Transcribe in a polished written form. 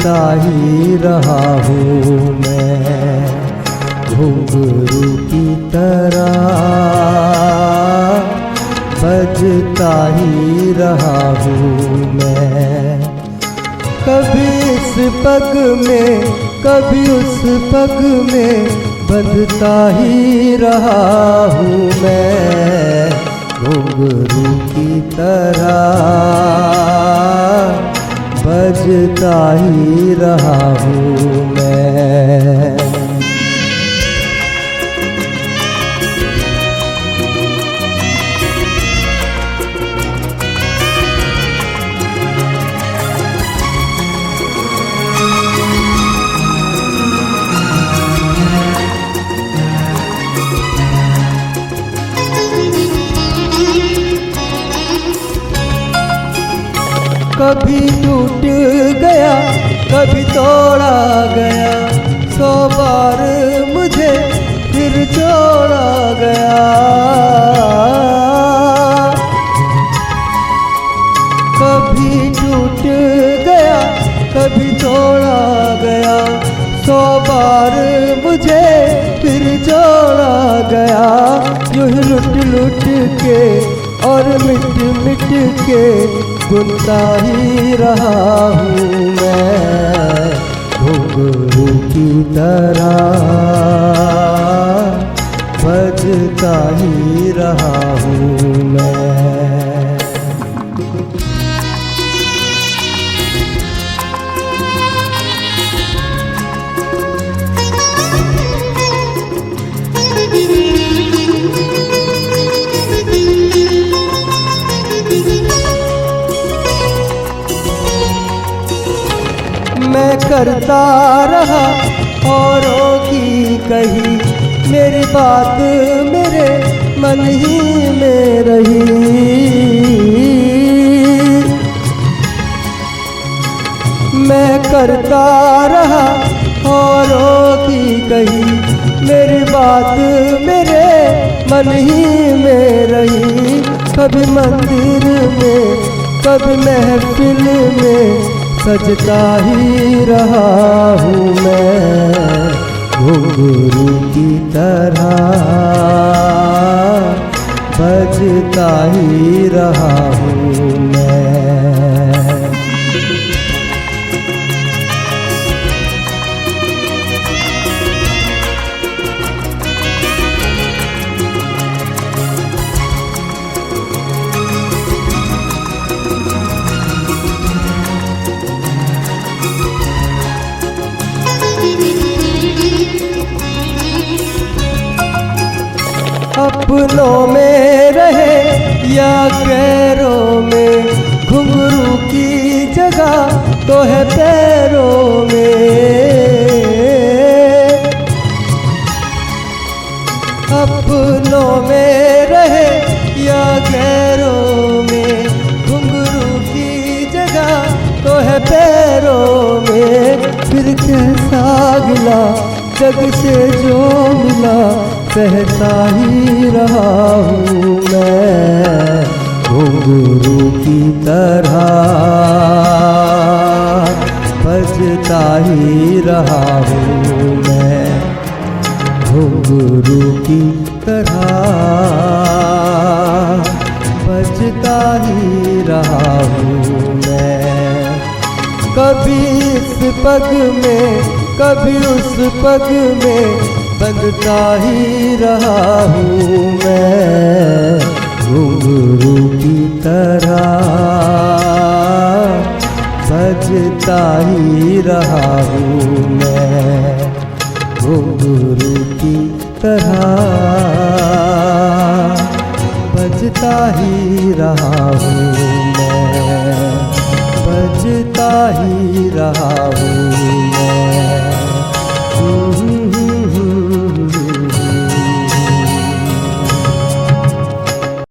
बजता ही रहा हूँ मैं, घुंघरू की तरह बजता ही रहा हूँ मैं। कभी इस पग में कभी उस पग में बंधता ही रहा हूँ मैं, घुंघरू की तरह बजता ही रहा हूँ मैं। कभी टूट गया कभी तोड़ा गया, 100 बार मुझे फिर जोड़ा गया। कभी टूट गया कभी तोड़ा गया, 100 बार मुझे फिर जोड़ा गया। यूं ही लुट लुट के और मिट मिट के बुनता ही रहा हूँ मैं, घुंघरू की तरह बजता ही रहा हूँ मैं। मैं करता रहा औरों की कही, मेरी बात मेरे मन ही में रही। मैं करता रहा औरों की कही, मेरी बात मेरे मन ही में रही। कभी मंदिर में कभी महफिल में सजता ही रहा हूँ मैं, घुंघरू की तरह बजता ही रहा हूँ मैं। अपनों में रहे या गैरों में, घुंघरू की जगह तो है पैरों में। अपनों में रहे या गैरों में, घुंघरू की जगह तो है पैरों में। फिर कैसा गिला जग से जो मिला, सहता ही रहा हूँ मैं, घुंघरू की तरह बजता ही रहा हूँ मैं, घुंघरू की तरह बजता ही रहा हूँ मैं। कभी इस पग में कभी उस पग में बंधता ही रहा हूँ मैं, घुंघरू की तरह बजता ही रहा हूँ मैं, घुंघरू की तरह बजता ही रहा हूँ मैं, बजता ही रहा हूँ।